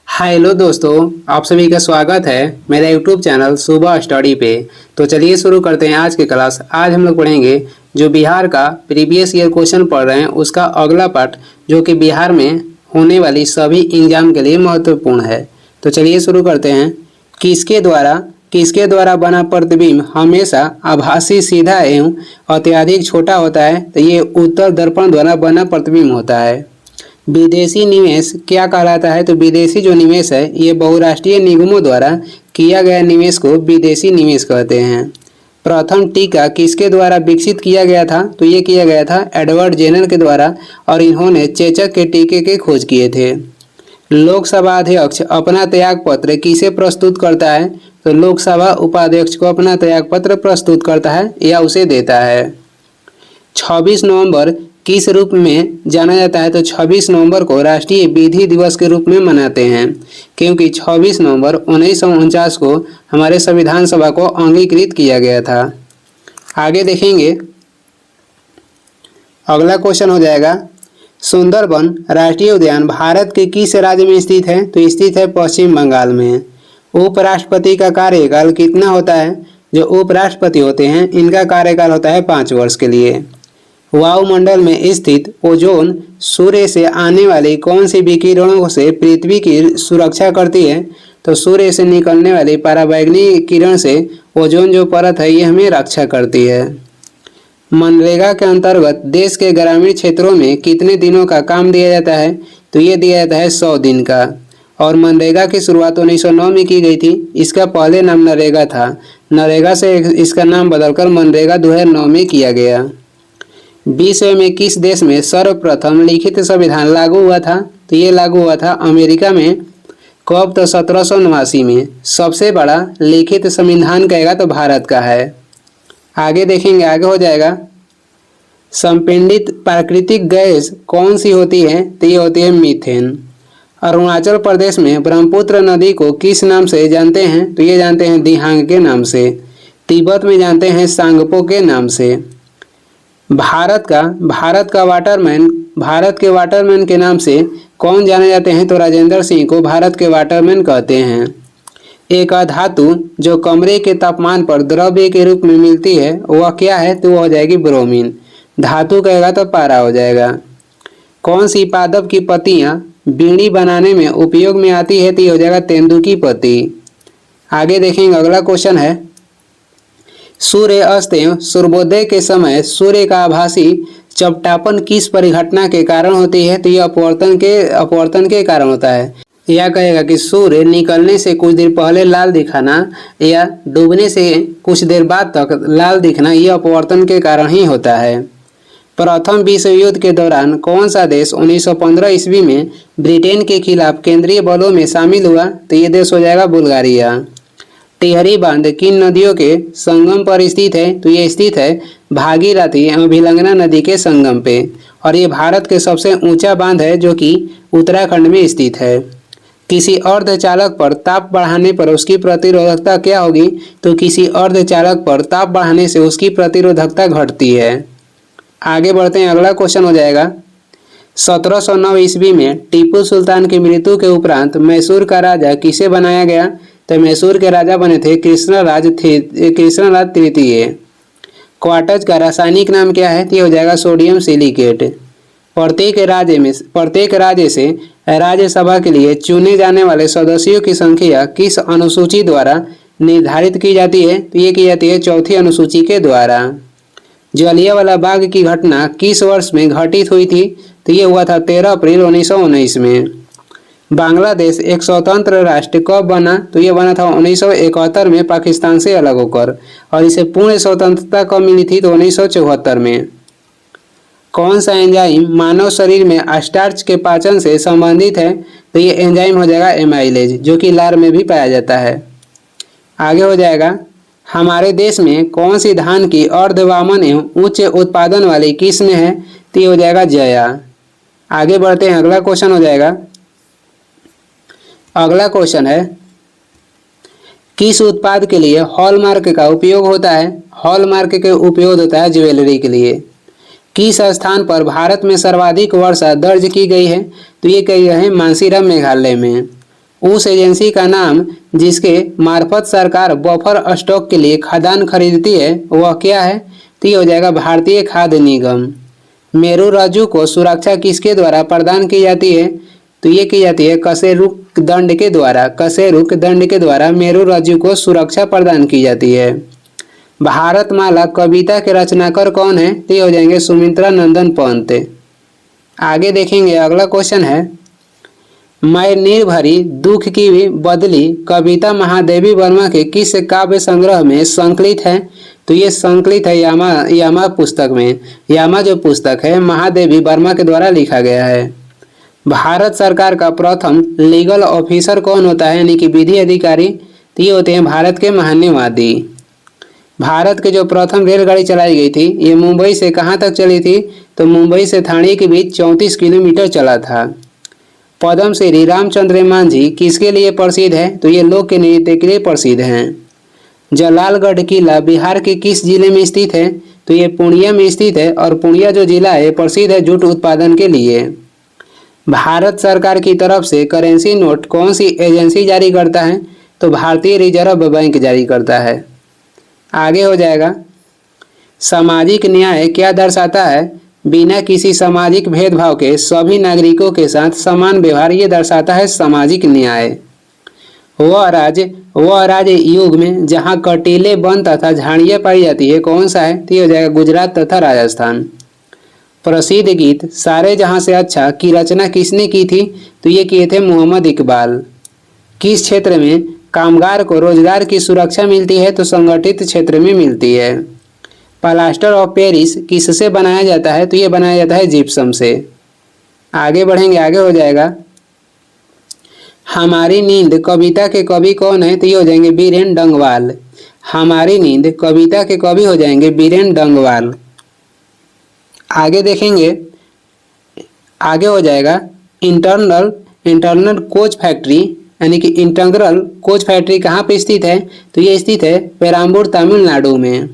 Hello दोस्तों, आप सभी का स्वागत है मेरा यूट्यूब चैनल सुबह स्टडी पे। तो चलिए शुरू करते हैं आज की क्लास। आज हम लोग पढ़ेंगे जो बिहार का प्रीवियस ईयर क्वेश्चन पढ़ रहे हैं उसका अगला पार्ट, जो कि बिहार में होने वाली सभी एग्जाम के लिए महत्वपूर्ण है। तो चलिए शुरू करते हैं। किसके द्वारा बना प्रतिबिंब हमेशा आभासी, सीधा एवं अत्यधिक छोटा होता है? तो ये उत्तर दर्पण द्वारा बना प्रतिबिंब होता है। विदेशी निवेश क्या कहलाता है? तो विदेशी जो निवेश है ये बहुराष्ट्रीय निगमों द्वारा किया गया निवेश को विदेशी निवेश कहते हैं। प्रथम टीका किसके द्वारा विकसित किया गया था? तो ये किया गया था एडवर्ड जेनर के द्वारा, और इन्होंने चेचक के टीके के खोज किए थे। लोकसभा अध्यक्ष अपना त्याग पत्र किसे प्रस्तुत करता है? तो लोकसभा उपाध्यक्ष को अपना त्याग पत्र प्रस्तुत करता है या उसे देता है। 26 नवंबर किस रूप में जाना जाता है? तो 26 नवंबर को राष्ट्रीय विधि दिवस के रूप में मनाते हैं, क्योंकि 26 नवंबर 1949 को हमारे संविधान सभा को अंगीकृत किया गया था। आगे देखेंगे, अगला क्वेश्चन हो जाएगा, सुंदरबन राष्ट्रीय उद्यान भारत के किस राज्य में स्थित है? तो स्थित है पश्चिम बंगाल में। उपराष्ट्रपति का कार्यकाल कितना होता है? जो उपराष्ट्रपति होते हैं इनका कार्यकाल होता है 5 वर्ष के लिए। वायुमंडल में स्थित ओजोन सूर्य से आने वाली कौन सी विकिरणों से पृथ्वी की सुरक्षा करती है? तो सूर्य से निकलने वाली पराबैंगनी किरण से ओजोन जो परत है ये हमें रक्षा करती है। मनरेगा के अंतर्गत देश के ग्रामीण क्षेत्रों में कितने दिनों का काम दिया जाता है? तो ये दिया जाता है 100 दिन का। और मनरेगा की शुरुआत 1909 में की गई थी। इसका पहले नाम नरेगा था। नरेगा से इसका नाम बदलकर मनरेगा 2009 में किया गया। विश्व में किस देश में सर्वप्रथम लिखित संविधान लागू हुआ था? तो ये लागू हुआ था अमेरिका में। कब? तो 1789 में। सबसे बड़ा लिखित संविधान कहेगा तो भारत का है। आगे देखेंगे, आगे हो जाएगा, संपीड़ित प्राकृतिक गैस कौन सी होती है? तो ये होती है मीथेन। अरुणाचल प्रदेश में ब्रह्मपुत्र नदी को किस नाम से जानते हैं? तो ये जानते हैं दिहांग के नाम से। तिब्बत में जानते हैं सांगपो के नाम से। भारत के वाटरमैन के नाम से कौन जाने जाते हैं? तो राजेंद्र सिंह को भारत के वाटरमैन कहते हैं। एक धातु जो कमरे के तापमान पर द्रव्य के रूप में मिलती है वह क्या है? तो वह हो जाएगी ब्रोमीन। धातु कहेगा तो पारा हो जाएगा। कौन सी पादप की पत्तियां बीड़ी बनाने में उपयोग में आती है? तो ये हो जाएगा तेंदुकी पत्ती। आगे देखेंगे, अगला क्वेश्चन है, सूर्य अस्त एवं सूर्योदय के समय सूर्य का आभासी चपटापन किस परिघटना के कारण होती है? तो यह अपवर्तन के कारण होता है। यह कहेगा कि सूर्य निकलने से कुछ देर पहले लाल दिखाना या डूबने से कुछ देर बाद तक लाल दिखना, यह अपवर्तन के कारण ही होता है। प्रथम विश्व युद्ध के दौरान कौन सा देश 1915 ईस्वी में ब्रिटेन के खिलाफ केंद्रीय बलों में शामिल हुआ? तो ये देश हो जाएगा बुल्गारिया। टिहरी बांध किन नदियों के संगम पर स्थित है? तो ये स्थित है भागीरथी एवं भिलंगना नदी के संगम पे, और ये भारत के सबसे ऊंचा बांध है जो कि उत्तराखंड में स्थित है। किसी अर्धचालक पर ताप बढ़ाने पर उसकी प्रतिरोधकता क्या होगी? तो किसी अर्धचालक पर ताप बढ़ाने से उसकी प्रतिरोधकता घटती है। आगे बढ़ते हैं, अगला क्वेश्चन हो जाएगा, 1709 ईस्वी में टीपू सुल्तान की मृत्यु के उपरांत मैसूर का राजा किसे बनाया गया? तो मैसूर के राजा बने थे कृष्णराज तृतीय। क्वार्टज का रासायनिक नाम क्या है? तो ये हो जाएगा सोडियम सिलिकेट। प्रत्येक राज्य से राज्यसभा के लिए चुने जाने वाले सदस्यों की संख्या किस अनुसूची द्वारा निर्धारित की जाती है? तो ये की जाती है 4थी अनुसूची के द्वारा। जलियांवाला बाग की घटना किस वर्ष में घटित हुई थी? तो ये हुआ था 13 अप्रैल 1919 में। बांग्लादेश एक स्वतंत्र राष्ट्र कब बना? तो ये बना था 1971 में पाकिस्तान से अलग होकर, और इसे पूर्ण स्वतंत्रता कब मिली थी? तो 1974 में। कौन सा एंजाइम मानव शरीर में स्टार्च के पाचन से संबंधित है? तो ये एंजाइम हो जाएगा एमाइलेज, जो कि लार में भी पाया जाता है। आगे हो जाएगा, हमारे देश में कौन सी धान की अर्धवामन एवं उच्च उत्पादन वाली किस्म है? तो ये हो जाएगा जया। आगे बढ़ते हैं, अगला क्वेश्चन हो जाएगा, अगला क्वेश्चन है, किस उत्पाद के लिए हॉलमार्क का उपयोग होता है? हॉलमार्क के उपयोग होता है ज्वेलरी के लिए। किस स्थान पर भारत में सर्वाधिक वर्षा दर्ज की गई है? तो ये कही है मानसीराम मेघालय में। उस एजेंसी का नाम जिसके मार्फत सरकार बफर स्टॉक के लिए खाद्यान्न खरीदती है वह क्या है? तो ये हो जाएगा भारतीय खाद्य निगम। मेरू रज्जु को सुरक्षा किसके द्वारा प्रदान की जाती है? तो ये की जाती है कशेरुक दंड के द्वारा। कशेरुक दंड के द्वारा मेरू रज्जु को सुरक्षा प्रदान की जाती है। भारतमाला कविता के रचनाकार कौन है? तो ये हो जाएंगे सुमित्रा नंदन पंत। आगे देखेंगे, अगला क्वेश्चन है, मैं निर्भरी दुख की बदली कविता महादेवी वर्मा के किस काव्य संग्रह में संकलित है? तो ये संकलित है यामा पुस्तक में। यामा जो पुस्तक है महादेवी वर्मा के द्वारा लिखा गया है। भारत सरकार का प्रथम लीगल ऑफिसर कौन होता है, यानी कि विधि अधिकारी? तो ये होते हैं भारत के महान्यवादी। भारत के जो प्रथम रेलगाड़ी चलाई गई थी ये मुंबई से कहाँ तक चली थी? तो मुंबई से ठाणे के बीच 34 किलोमीटर चला था। पद्म श्री रामचंद्र मांझी किसके लिए प्रसिद्ध है? तो ये लोक के नृत्य के लिए प्रसिद्ध हैं। जलालगढ़ किला बिहार के किस जिले में स्थित है? तो ये पूर्णिया में स्थित है और पूर्णिया जो जिला है प्रसिद्ध है जूट उत्पादन के लिए। भारत सरकार की तरफ से करेंसी नोट कौन सी एजेंसी जारी करता है? तो भारतीय रिजर्व बैंक जारी करता है। आगे हो जाएगा, सामाजिक न्याय क्या दर्शाता है? बिना किसी सामाजिक भेदभाव के सभी नागरिकों के साथ समान व्यवहार, ये दर्शाता है सामाजिक न्याय। वह राज्य युग में जहाँ कटीले वन तथा झाड़ियाँ पाई जाती है कौन सा है? तो ये हो जाएगा गुजरात तथा राजस्थान। प्रसिद्ध गीत सारे जहाँ से अच्छा की रचना किसने की थी? तो ये किए थे मोहम्मद इकबाल। किस क्षेत्र में कामगार को रोजगार की सुरक्षा मिलती है? तो संगठित क्षेत्र में मिलती है। प्लास्टर ऑफ पेरिस किससे बनाया जाता है? तो ये बनाया जाता है जिप्सम से। आगे बढ़ेंगे, आगे हो जाएगा, हमारी नींद कविता के कवि कौन है? तो ये हो जाएंगे बीरेन डंगवाल। हमारी नींद कविता के कवि हो जाएंगे बीरेन डंगवाल। आगे देखेंगे, आगे हो जाएगा इंटरनल कोच फैक्ट्री, यानी कि इंटीग्रल कोच फैक्ट्री कहाँ पे स्थित है? तो ये स्थित है पेराम्बूर तमिलनाडु में।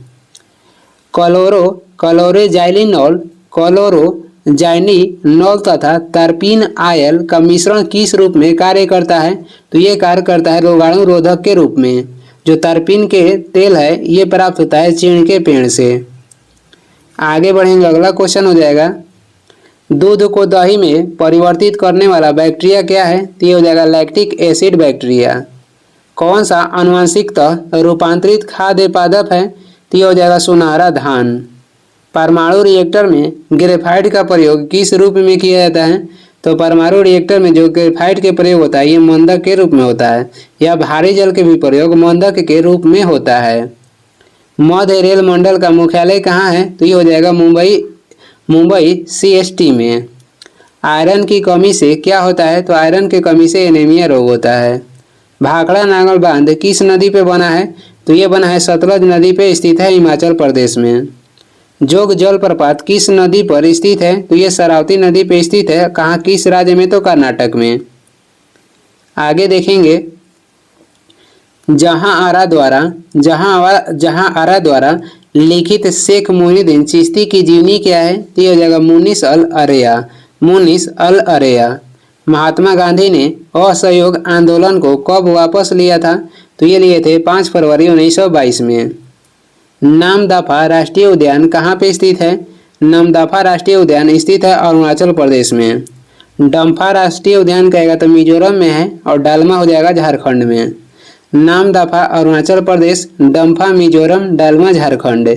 क्लोरोजाइलिनॉल तथा तरपीन आयल का मिश्रण किस रूप में कार्य करता है? तो ये कार्य करता है रोगाणु रोधक के रूप में। जो तरपीन के तेल है ये प्राप्त होता है चीड़ के पेड़ से। आगे बढ़ेंगे, अगला क्वेश्चन हो जाएगा, दूध को दही में परिवर्तित करने वाला बैक्टीरिया क्या है? तो ये हो जाएगा लैक्टिक एसिड बैक्टीरिया। कौन सा आनुवंशिकतः रूपांतरित खाद्य पादप है? तो ये हो जाएगा सुनहरा धान। परमाणु रिएक्टर में ग्रेफाइट का प्रयोग किस रूप में किया जाता है? तो परमाणु रिएक्टर में जो ग्रेफाइट के प्रयोग होता है ये मंदक के रूप में होता है, या भारी जल के भी प्रयोग मंदक के रूप में होता है। मध्य रेल मंडल का मुख्यालय कहाँ है? तो ये हो जाएगा मुंबई CST में। आयरन की कमी से क्या होता है? तो आयरन की कमी से एनीमिया रोग होता है। भाखड़ा नांगल बांध किस नदी पे बना है? तो ये बना है सतलज नदी पे स्थित है हिमाचल प्रदेश में। जोग जलप्रपात किस नदी पर स्थित है? तो ये शरावती नदी पे स्थित है। कहाँ, किस राज्य में? तो कर्नाटक में। आगे देखेंगे, जहां आरा द्वारा लिखित शेख मोहिउद्दीन चिश्ती की जीवनी क्या है? तो ये हो जाएगा मुनिस अल अरेया। महात्मा गांधी ने असहयोग आंदोलन को कब वापस लिया था? तो ये लिए थे 5 फरवरी 1922 में। नामदफा राष्ट्रीय उद्यान कहाँ पे स्थित है? नामदफा राष्ट्रीय उद्यान स्थित है अरुणाचल प्रदेश में। डम्फा राष्ट्रीय उद्यान कहेगा तो मिजोरम में है, और डालमा हो जाएगा झारखंड में। नामदफा अरुणाचल प्रदेश, डम्फा मिजोरम, डालमा झारखंड।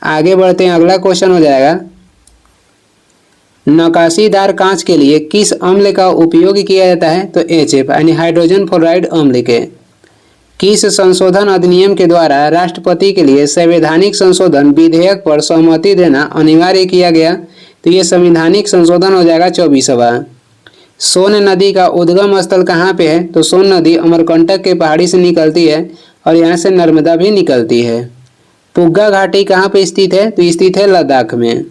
आगे बढ़ते हैं, अगला क्वेश्चन हो जाएगा, नकाशीदार कांच के लिए किस अम्ल का उपयोग किया जाता है? तो HF यानी हाइड्रोजन फ्लोराइड अम्ल के। किस संशोधन अधिनियम के द्वारा राष्ट्रपति के लिए संवैधानिक संशोधन विधेयक पर सहमति देना अनिवार्य किया गया? तो ये संवैधानिक संशोधन हो जाएगा 24वां। सोन नदी का उद्गम स्थल कहाँ पे है? तो सोन नदी अमरकंटक के पहाड़ी से निकलती है और यहाँ से नर्मदा भी निकलती है। पुग्गा घाटी कहाँ पे स्थित है? तो स्थित है लद्दाख में।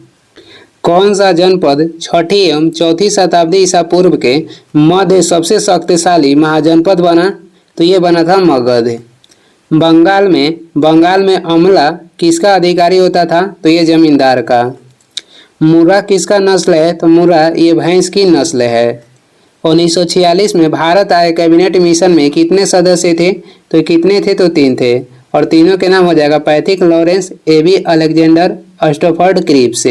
कौन सा जनपद 6ठी एवं 4ठी शताब्दी ईसा पूर्व के मध्य सबसे शक्तिशाली महाजनपद बना? तो ये बना था मगध। बंगाल में अमला किसका अधिकारी होता था? तो ये जमींदार का। मुर्रा किसका नस्ल है? तो मुर्रा ये भैंस की नस्ल है। 1946 में भारत आए कैबिनेट मिशन में कितने सदस्य थे? तो कितने थे? तो 3 थे, और तीनों के नाम हो जाएगा Pethick Lawrence, A V Alexander, Stafford Cripps.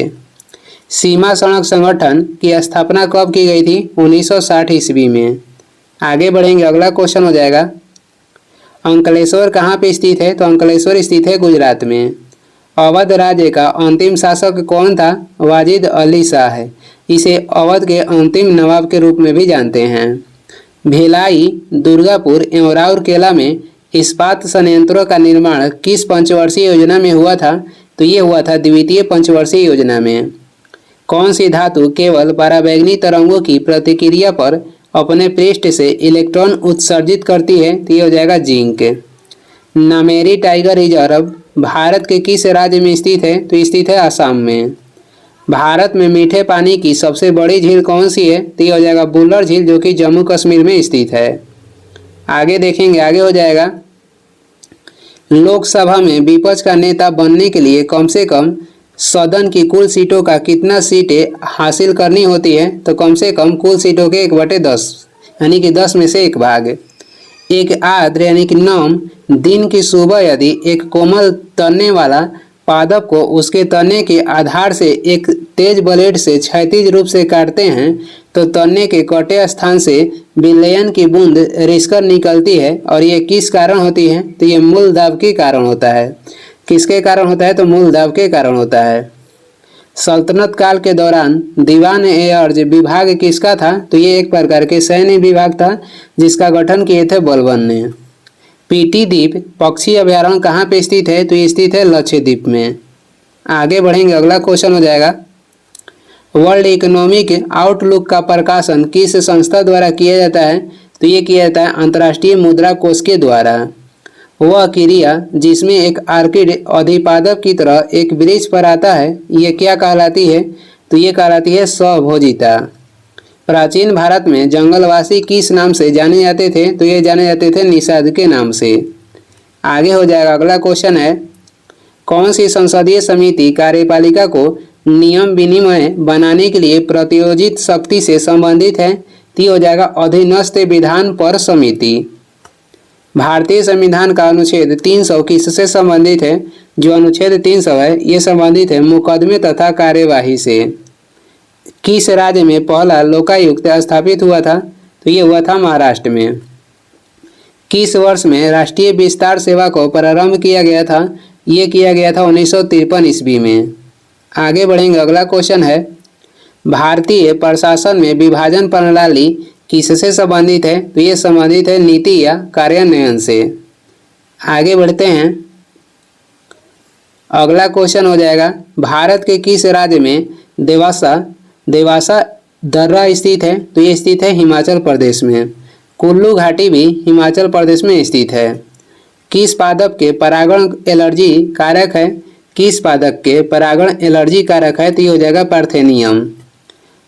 सीमा सड़क संगठन की स्थापना कब की गई थी? 1960 ईस्वी में। आगे बढ़ेंगे, अगला क्वेश्चन हो जाएगा अंकलेश्वर कहाँ पे स्थित है? तो अंकलेश्वर स्थित है गुजरात में। अवध राज्य का अंतिम शासक कौन था? वाजिद अली शाह। इसे अवध के अंतिम नवाब के रूप में भी जानते हैं। भिलाई, दुर्गापुर एवं राउरकेला में इस्पात संयंत्रों का निर्माण किस पंचवर्षीय योजना में हुआ था? तो ये हुआ था द्वितीय पंचवर्षीय योजना में। कौन सी धातु केवल पराबैंगनी तरंगों की प्रतिक्रिया पर अपने पृष्ठ से इलेक्ट्रॉन उत्सर्जित करती है? तो ये हो जाएगा zinc. Nameri tiger reserve Bharat के किस राज्य में स्थित है? तो स्थित है असम में। भारत में मीठे पानी की सबसे बड़ी झील कौन सी है? तो ये हो जाएगा बुल्लर झील, जो कि जम्मू कश्मीर में स्थित है। आगे देखेंगे, आगे हो जाएगा लोकसभा में विपक्ष का नेता बनने के लिए कम से कम सदन की कुल सीटों का कितना सीटें हासिल करनी होती है? तो कम से कम कुल सीटों के 1/10 यानी कि 10 में से 1 भाग। एक आर्द्र यानी कि नम दिन की सुबह यदि एक कोमल तने वाला पादप को उसके तने के आधार से एक तेज ब्लेड से क्षैतिज रूप से काटते हैं तो तने के कटे स्थान से विलयन की बूंद रिसकर निकलती है, और ये किस कारण होती है? तो ये मूल दाब के कारण होता है। किसके कारण होता है? तो मूल दाब के कारण होता है। सल्तनत काल के दौरान दीवान ए अर्ज विभाग किसका था? तो ये एक प्रकार के सैन्य विभाग था जिसका गठन किए थे बलबन ने। पीटी द्वीप पक्षी अभयारण्य कहाँ पे स्थित है? तो ये स्थित है लक्षद्वीप में। आगे बढ़ेंगे, अगला क्वेश्चन हो जाएगा वर्ल्ड इकोनॉमिक आउटलुक का प्रकाशन किस संस्था द्वारा किया जाता है? तो ये किया जाता है अंतर्राष्ट्रीय मुद्रा कोष के द्वारा। वह क्रिया जिसमें एक आर्किड अधिपादप की तरह एक वृक्ष पर आता है, ये क्या कहलाती है? तो ये कहलाती है स्वभोजिता। प्राचीन भारत में जंगलवासी किस नाम से जाने जाते थे? तो ये जाने जाते थे निषाद के नाम से। आगे हो जाएगा, अगला क्वेश्चन है कौन सी संसदीय समिति कार्यपालिका को नियम विनिमय बनाने के लिए प्रतियोजित शक्ति से संबंधित है? तो हो जाएगा अधीनस्थ विधान पर समिति। भारतीय संविधान का अनुच्छेद 300 किससे संबंधित है? जो अनुच्छेद 300 है ये संबंधित है मुकदमे तथा कार्यवाही से। किस राज्य में पहला लोकायुक्त स्थापित हुआ था? तो ये हुआ था महाराष्ट्र में। किस वर्ष में राष्ट्रीय विस्तार सेवा को प्रारंभ किया गया था? ये किया गया था 1953 ईस्वी में। आगे बढ़ेंगे, अगला क्वेश्चन है भारतीय प्रशासन में विभाजन प्रणाली किससे संबंधित है? तो ये संबंधित है नीति या कार्यान्वयन से। आगे बढ़ते हैं, अगला क्वेश्चन हो जाएगा भारत के किस राज्य में देवासा दर्रा स्थित है? तो ये स्थित है हिमाचल प्रदेश में। कुल्लू घाटी भी हिमाचल प्रदेश में स्थित है। किस पादप के परागण एलर्जी कारक है? किस पादप के परागण एलर्जी कारक है? तो ये हो जाएगा पार्थेनियम।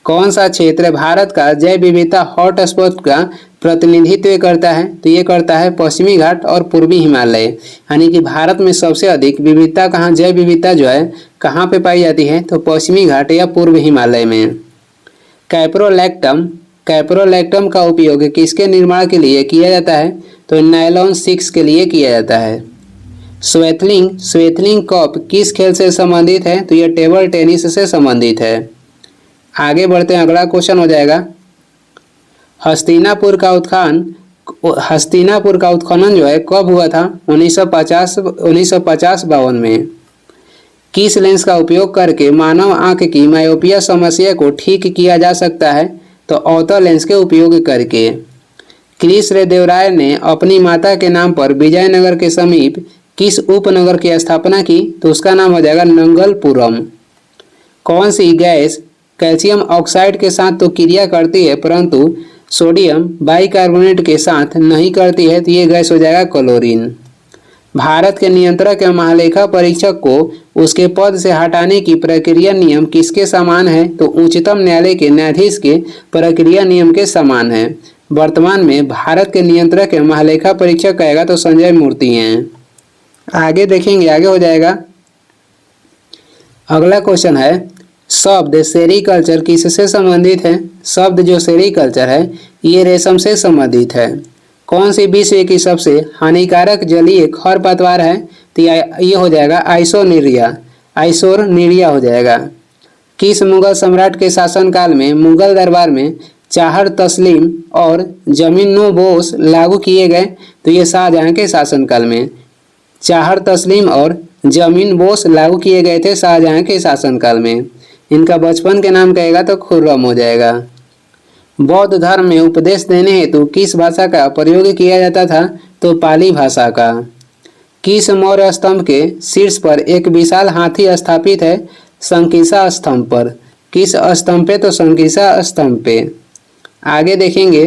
कौन सा क्षेत्र भारत का जैव विविधता हॉटस्पॉट का प्रतिनिधित्व करता है? तो ये करता है पश्चिमी घाट और पूर्वी हिमालय। यानी कि भारत में सबसे अधिक विविधता कहाँ, जैव विविधता जो है कहाँ पे पाई जाती है? तो पश्चिमी घाट या पूर्व हिमालय में। कैप्रोलैक्टम का उपयोग किसके निर्माण के लिए किया जाता है? तो नायलॉन 6 के लिए किया जाता है। स्वेथलिंग कप किस खेल से संबंधित है? तो यह टेबल टेनिस से संबंधित है। आगे बढ़ते हैं, अगला क्वेश्चन हो जाएगा हस्तिनापुर का उत्खनन जो है कब हुआ था? 1950-52 में। किस लेंस का उपयोग करके मानव आंख की मायोपिया समस्या को ठीक किया जा सकता है? तो अवतल लेंस के उपयोग करके। कृष्णदेवराय ने अपनी माता के नाम पर विजयनगर के समीप किस उपनगर की स्थापना की? तो उसका नाम हो जाएगा नंगलपुरम। कौन सी गैस कैल्शियम ऑक्साइड के साथ तो क्रिया करती है परंतु सोडियम बाइकार्बोनेट के साथ नहीं करती है? तो ये गैस हो जाएगा क्लोरीन। भारत के नियंत्रक एवं महालेखा परीक्षक को उसके पद से हटाने की प्रक्रिया नियम किसके समान है? तो उच्चतम न्यायालय के न्यायाधीश के प्रक्रिया नियम के समान है। वर्तमान में भारत के नियंत्रक एवं महालेखा परीक्षक कहेगा तो संजय मूर्ति हैं। आगे देखेंगे, आगे हो जाएगा अगला क्वेश्चन है शब्द सेरीकल्चर किससे संबंधित है? शब्द जो सेरीकल्चर है ये रेशम से संबंधित है। कौन सी विश्व की सबसे हानिकारक जलीय खरपतवार है? तो ये हो जाएगा आइसोनिरिया, आइसोनिरिया हो जाएगा। किस मुगल सम्राट के शासनकाल में मुगल दरबार में चाहर तस्लीम और जमीनोबोस लागू किए गए? तो ये शाहजहां के शासनकाल में चाहर तस्लीम और जमीन बोस लागू किए गए थे शाहजहां के शासनकाल में। इनका बचपन के नाम कहेगा तो खुर्रम हो जाएगा। बौद्ध धर्म में उपदेश देने हेतु किस भाषा का प्रयोग किया जाता था? तो पाली भाषा का। किस मौर्य स्तंभ के शीर्ष पर एक विशाल हाथी स्थापित है? संकिसा स्तंभ पर। किस स्तंभ पे? तो संकिसा स्तंभ पे। आगे देखेंगे,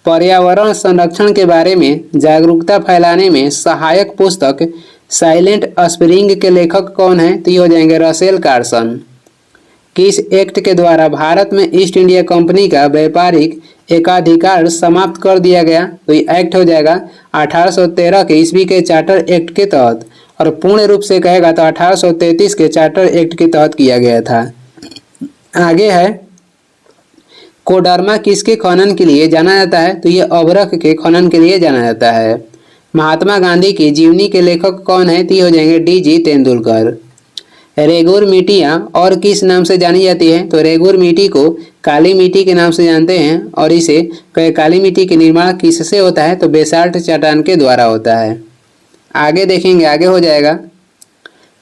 पर्यावरण संरक्षण के बारे में जागरूकता फैलाने में सहायक पुस्तक साइलेंट स्प्रिंग के लेखक कौन है? तो ये हो जाएंगे रसेल कार्सन। किस एक्ट के द्वारा भारत में ईस्ट इंडिया कंपनी का व्यापारिक एकाधिकार समाप्त कर दिया गया? तो ये एक्ट हो जाएगा 1813 के ईस्वी के चार्टर एक्ट के तहत, और पूर्ण रूप से कहेगा तो 1833 के चार्टर एक्ट के तहत किया गया था। आगे है, कोडरमा किसके खनन के लिए जाना जाता है? तो ये अभ्रक के खनन के लिए जाना जाता है। महात्मा गांधी की जीवनी के लेखक कौन है? तो ये हो जाएंगे डी.जी. तेंदुलकर। रेगुर मिट्टियाँ और किस नाम से जानी जाती है? तो रेगुर मिट्टी को काली मिट्टी के नाम से जानते हैं, और इसे काली मिट्टी के निर्माण किससे होता है? तो बेसाल्ट चट्टान के द्वारा होता है। आगे देखेंगे, आगे हो जाएगा,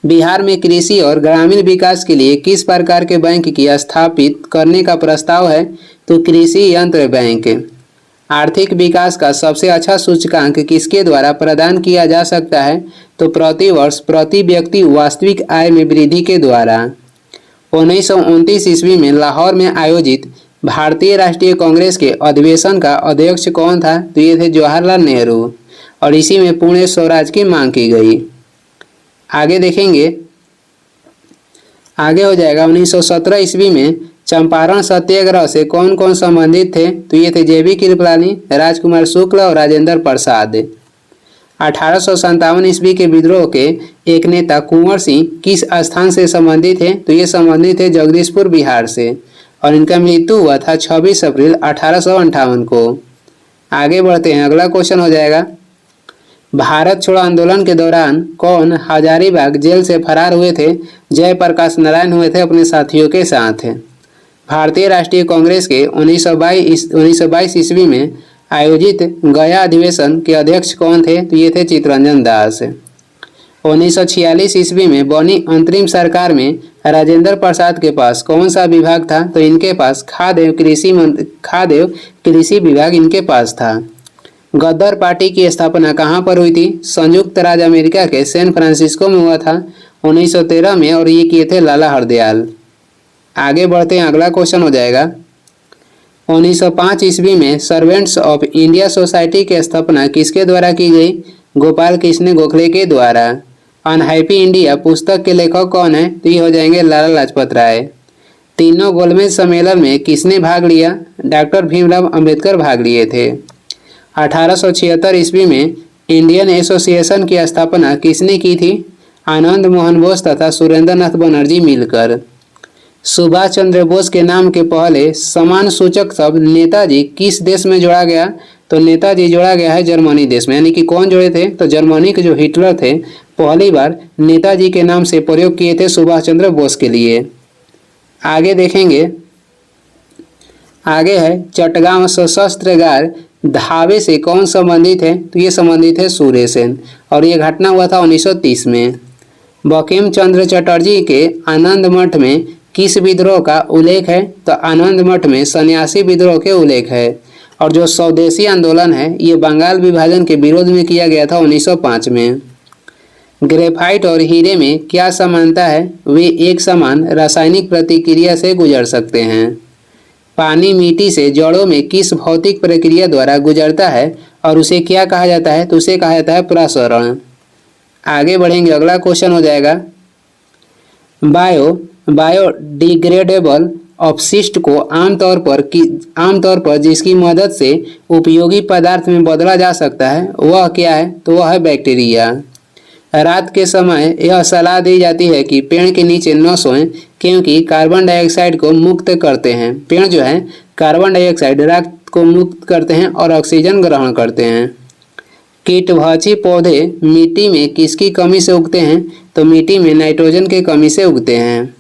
बिहार में कृषि और ग्रामीण विकास के लिए किस प्रकार के बैंक की स्थापित करने का प्रस्ताव है? तो कृषि यंत्र बैंक। आर्थिक विकास का सबसे अच्छा सूचकांक किसके द्वारा प्रदान किया जा सकता है? तो प्रति वर्ष प्रति व्यक्ति वास्तविक आय में वृद्धि के द्वारा। 1929 ईस्वी में लाहौर में आयोजित भारतीय राष्ट्रीय कांग्रेस के अधिवेशन का अध्यक्ष कौन था? तो ये थे जवाहरलाल नेहरू, और इसी में पूर्ण स्वराज की मांग की गई। आगे देखेंगे, आगे हो जाएगा, 1917 ईस्वी में चंपारण सत्याग्रह से कौन कौन संबंधित थे? तो ये थे जेबी कृपलानी, राजकुमार शुक्ल और राजेंद्र प्रसाद। 1857 ईस्वी के विद्रोह के एक नेता कुंवर सिंह किस स्थान से संबंधित है? तो ये संबंधित है जगदीशपुर बिहार से, और इनका मृत्यु हुआ था 26 अप्रैल 1858 को। आगे बढ़ते हैं, अगला क्वेश्चन हो जाएगा, भारत छोड़ो आंदोलन के दौरान कौन हजारीबाग जेल से फरार हुए थे? जयप्रकाश नारायण हुए थे अपने साथियों के साथ। भारतीय राष्ट्रीय कांग्रेस के 1922 ईस्वी में आयोजित गया अधिवेशन के अध्यक्ष कौन थे? तो ये थे चित्तरंजन दास। 1946 ईस्वी में बनी अंतरिम सरकार में राजेंद्र प्रसाद के पास कौन सा विभाग था? तो इनके पास खाद्य एवं कृषि विभाग इनके पास था। गद्दार पार्टी की स्थापना कहाँ पर हुई थी? संयुक्त राज्य अमेरिका के सैन फ्रांसिस्को में हुआ था 1913 में, और ये किए थे लाला हरदयाल। आगे बढ़ते हैं, अगला क्वेश्चन हो जाएगा, 1905 ईस्वी में सर्वेंट्स ऑफ इंडिया सोसाइटी की स्थापना किसके द्वारा की गई? गोपाल कृष्ण गोखले के द्वारा। अनहैप्पी इंडिया पुस्तक के लेखक कौन है? तो ये हो जाएंगे लाला लाजपत राय। तीनों गोलमेज सम्मेलन में किसने भाग लिया? डॉक्टर भीमराव अंबेडकर भाग लिए थे। 1876 ईस्वी में इंडियन एसोसिएशन की स्थापना किसने की थी? आनंद मोहन बोस तथा सुरेंद्र नाथ बनर्जी मिलकर। सुभाष चंद्र बोस के नाम के पहले समान सूचक शब्द नेताजी किस देश में जोड़ा गया? तो नेताजी जोड़ा गया है जर्मनी देश में। यानी कि कौन जोड़े थे? तो जर्मनी के जो हिटलर थे पहली बार नेताजी के नाम से प्रयोग किए थे सुभाष चंद्र बोस के लिए। आगे देखेंगे, आगे है, चटगांव सशस्त्रगार धावे से कौन संबंधित है? तो ये संबंधित है सूर्य सेन, और ये घटना हुआ था 1930 में। बंकिम चंद्र चटर्जी के आनंद मठ में किस विद्रोह का उल्लेख है? तो आनंद मठ में सन्यासी विद्रोह के उल्लेख है। और जो स्वदेशी आंदोलन है ये बंगाल विभाजन के विरोध में किया गया था 1905 में। ग्रेफाइट और हीरे में क्या समानता है? वे एक समान रासायनिक प्रतिक्रिया से गुजर सकते हैं। पानी मिट्टी से जड़ों में किस भौतिक प्रक्रिया द्वारा गुजरता है और उसे क्या कहा जाता है? तो उसे कहा जाता है प्रसरण। आगे बढ़ेंगे, अगला क्वेश्चन हो जाएगा, बायोडिग्रेडेबल अपशिष्ट को आमतौर पर जिसकी मदद से उपयोगी पदार्थ में बदला जा सकता है वह क्या है? तो वह है बैक्टीरिया। रात के समय यह सलाह दी जाती है कि पेड़ के नीचे न सोएं, क्योंकि कार्बन डाइऑक्साइड को मुक्त करते हैं। पेड़ जो है कार्बन डाइऑक्साइड रात को मुक्त करते हैं और ऑक्सीजन ग्रहण करते हैं। कीटभक्षी पौधे मिट्टी में किसकी कमी से उगते हैं? तो मिट्टी में नाइट्रोजन की कमी से उगते हैं।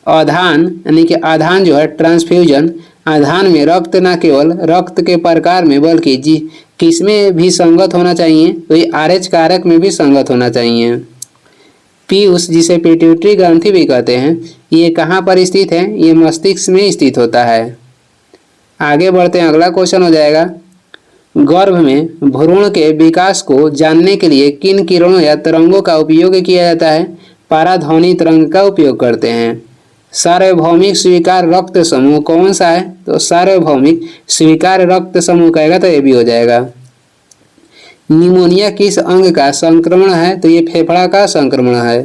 आधान यानी कि आधान जो है ट्रांसफ्यूजन, आधान में रक्त न केवल रक्त के प्रकार में बल्कि किसमें भी संगत होना चाहिए? तो ये RH कारक में भी संगत होना चाहिए। पीयूष जिसे पिट्यूटरी ग्रंथि भी कहते हैं, ये कहाँ पर स्थित है? ये मस्तिष्क में स्थित होता है। आगे बढ़ते हैं, अगला क्वेश्चन हो जाएगा, गर्भ में भ्रूण के विकास को जानने के लिए किन किरणों या तरंगों का उपयोग किया जाता है? पराध्वनि तरंग का उपयोग करते हैं। सार्वभौमिक स्वीकार रक्त समूह कौन सा है? तो सार्वभौमिक स्वीकार रक्त समूह कहेगा तो ये भी हो जाएगा। निमोनिया किस अंग का संक्रमण है? तो ये फेफड़ा का संक्रमण है।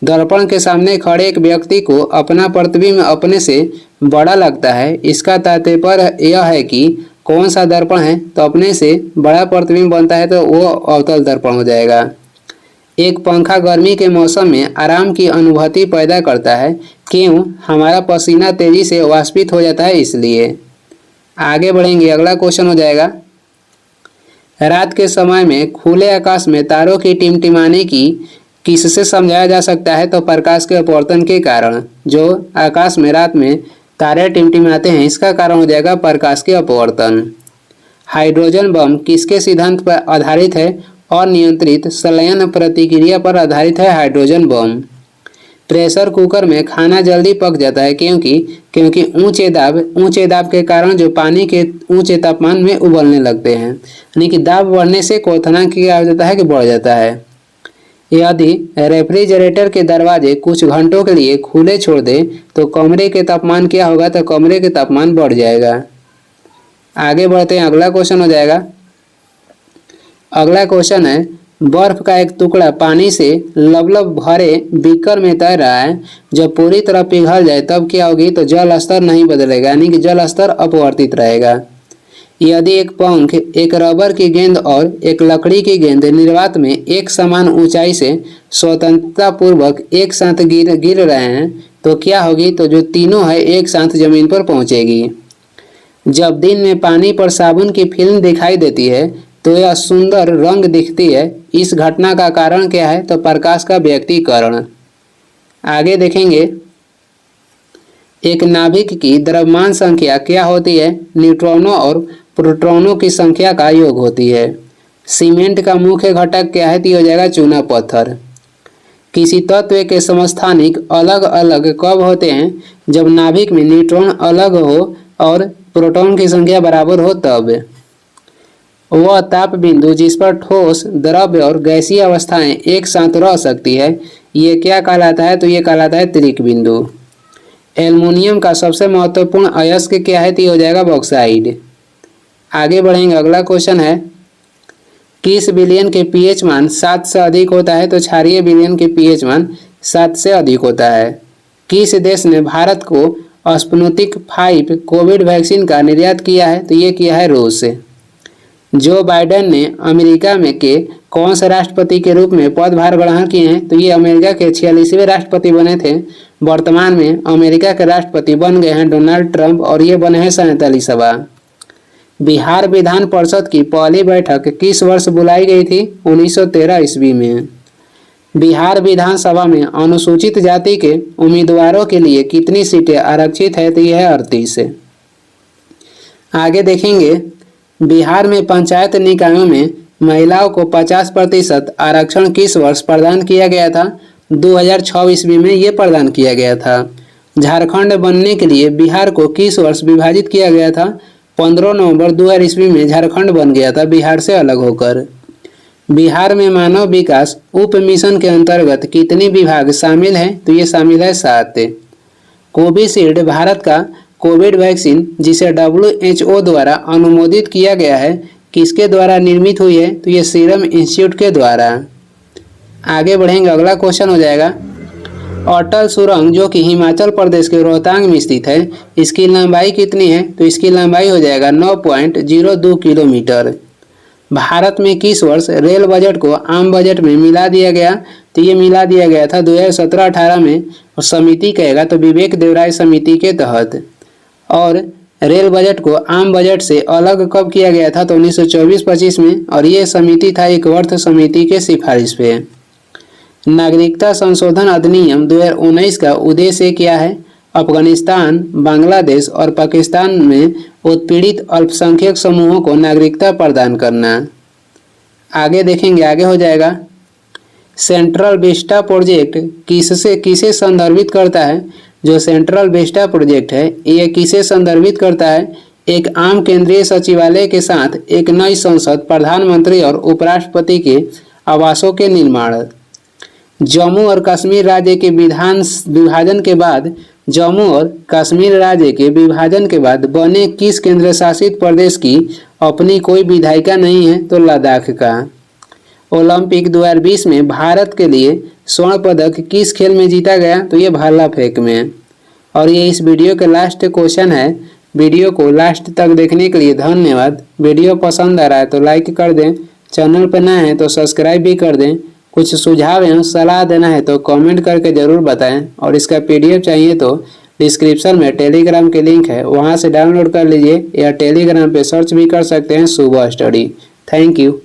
दर्पण के सामने खड़े एक व्यक्ति को अपना प्रतिबिंब अपने से बड़ा लगता है, इसका तात्पर्य यह है कि कौन सा दर्पण है? तो अपने से बड़ा प्रतिबिंब बनता है तो वो अवतल दर्पण हो जाएगा। एक पंखा गर्मी के मौसम में आराम की अनुभूति पैदा करता है, क्यों? हमारा पसीना तेजी से वाष्पित हो जाता है इसलिए। आगे बढ़ेंगे, अगला क्वेश्चन हो जाएगा, रात के समय में खुले आकाश में तारों की टिमटिमाने की किससे समझाया जा सकता है? तो प्रकाश के अपवर्तन के कारण। जो आकाश में रात में तारे टिमटिमाते हैं इसका कारण हो जाएगा प्रकाश के अपवर्तन। हाइड्रोजन बम किसके सिद्धांत पर आधारित है? अनियंत्रित संलयन प्रतिक्रिया पर आधारित है हाइड्रोजन बम। प्रेशर कुकर में खाना जल्दी पक जाता है, क्योंकि ऊंचे दाब के कारण जो पानी के ऊंचे तापमान में उबलने लगते हैं, यानी कि दाब बढ़ने से क्वथनांक क्या हो जाता है कि बढ़ जाता है। यदि रेफ्रिजरेटर के दरवाजे कुछ घंटों के लिए खुले छोड़ दें तो कमरे के तापमान क्या होगा? तो कमरे के तापमान बढ़ जाएगा। आगे बढ़ते हैं, अगला क्वेश्चन हो जाएगा, अगला क्वेश्चन है, बर्फ का एक टुकड़ा पानी से लबलब भरे बीकर में तैर रहा है, जब पूरी तरह पिघल जाए तब क्या होगी? तो जल स्तर नहीं बदलेगा, यानी कि जल स्तर अपवर्तित रहेगा। यदि एक पंख, एक रबर की गेंद और एक लकड़ी की गेंद निर्वात में एक समान ऊंचाई से स्वतंत्रता पूर्वक एक साथ गिर रहे हैं तो क्या होगी? तो जो तीनों है एक साथ जमीन पर पहुंचेगी। जब दिन में पानी पर साबुन की फिल्म दिखाई देती है तो यह सुंदर रंग दिखती है, इस घटना का कारण क्या है? तो प्रकाश का व्यक्तीकरण। आगे देखेंगे, एक नाभिक की द्रव्यमान संख्या क्या होती है? न्यूट्रॉनों और प्रोटॉनों की संख्या का योग होती है। सीमेंट का मुख्य घटक क्या है? तो हो जाएगा चूना पत्थर। किसी तत्व के समस्थानिक अलग अलग कब होते हैं? जब नाभिक में न्यूट्रॉन अलग हो और प्रोटॉन की संख्या बराबर हो तब। वह ताप बिंदु जिस पर ठोस, द्रव्य और गैसीय अवस्थाएं एक साथ रह सकती है, ये क्या कहलाता है? तो ये कहलाता है त्रिक बिंदु। एल्युमिनियम का सबसे महत्वपूर्ण अयस्क क्या है? तो हो जाएगा बॉक्साइड। आगे बढ़ेंगे, अगला क्वेश्चन है, किस विलयन के पीएच मान 7 से अधिक होता है? तो क्षारीय विलयन के पीएच मान 7 से अधिक होता है। किस देश ने भारत को स्पुतनिक 5 कोविड वैक्सीन का निर्यात किया है? तो ये किया है रूस। जो बाइडेन ने अमेरिका में के कौन से राष्ट्रपति के रूप में पदभार ग्रहण किए हैं? तो ये अमेरिका के 46वें राष्ट्रपति बने थे। वर्तमान में अमेरिका के राष्ट्रपति बन गए हैं डोनाल्ड ट्रंप और ये बने हैं 47वां। बिहार विधान परिषद की पहली बैठक किस वर्ष बुलाई गई थी? 1913 ईस्वी में। बिहार विधानसभा में अनुसूचित जाति के उम्मीदवारों के लिए कितनी सीटें आरक्षित है? तो यह है 38। आगे देखेंगे, बिहार में पंचायत निकायों में महिलाओं को 50% आरक्षण किस वर्ष प्रदान किया गया था? 2006 ईस्वी में ये प्रदान किया गया था। झारखंड बनने के लिए बिहार को किस वर्ष विभाजित किया गया था? 15 नवंबर 2000 ईस्वी में झारखंड बन गया था बिहार से अलग होकर। बिहार में मानव विकास उप मिशन के अंतर्गत कितने विभाग शामिल हैं? तो ये शामिल है 7। कोविशील्ड भारत का कोविड वैक्सीन जिसे WHO द्वारा अनुमोदित किया गया है, किसके द्वारा निर्मित हुई है? तो ये सीरम इंस्टीट्यूट के द्वारा। आगे बढ़ेंगे, अगला क्वेश्चन हो जाएगा, अटल सुरंग जो कि हिमाचल प्रदेश के रोहतांग में स्थित है, इसकी लंबाई कितनी है? तो इसकी लंबाई हो जाएगा 9.02 किलोमीटर। भारत में किस वर्ष रेल बजट को आम बजट में मिला दिया गया? तो ये मिला दिया गया था 2017-18 में, और समिति कहेगा तो विवेक देवराय समिति के तहत। और रेल बजट को आम बजट से अलग कब किया गया था? तो 1924-25 में, और ये समिति था एक वर्थ समिति के सिफारिश पे। नागरिकता संशोधन अधिनियम 2019 का उद्देश्य क्या है? अफगानिस्तान, बांग्लादेश और पाकिस्तान में उत्पीड़ित अल्पसंख्यक समूहों को नागरिकता प्रदान करना। आगे देखेंगे, आगे हो जाएगा। सेंट्रल विस्टा प्रोजेक्ट किसे संदर्भित करता है? जो सेंट्रल विस्टा प्रोजेक्ट है ये किसे संदर्भित करता है? एक आम केंद्रीय सचिवालय के साथ एक नई संसद, प्रधानमंत्री और उपराष्ट्रपति के आवासों के निर्माण। जम्मू और कश्मीर राज्य के विभाजन के बाद जम्मू और कश्मीर राज्य के विभाजन के बाद बने किस केंद्र शासित प्रदेश की अपनी कोई विधायिका नहीं है? तो लद्दाख का। ओलंपिक 2020 में भारत के लिए स्वर्ण पदक किस खेल में जीता गया? तो ये भाला फेंक में। और ये इस वीडियो के लास्ट क्वेश्चन है। वीडियो को लास्ट तक देखने के लिए धन्यवाद। वीडियो पसंद आ रहा है तो लाइक कर दें, चैनल पर नए हैं तो सब्सक्राइब भी कर दें। कुछ सुझाव एवं सलाह देना है तो कमेंट करके ज़रूर बताएं, और इसका PDF चाहिए तो डिस्क्रिप्शन में टेलीग्राम के लिंक है, वहां से डाउनलोड कर लीजिए, या टेलीग्राम पे सर्च भी कर सकते हैं सुबह स्टडी। Thank you.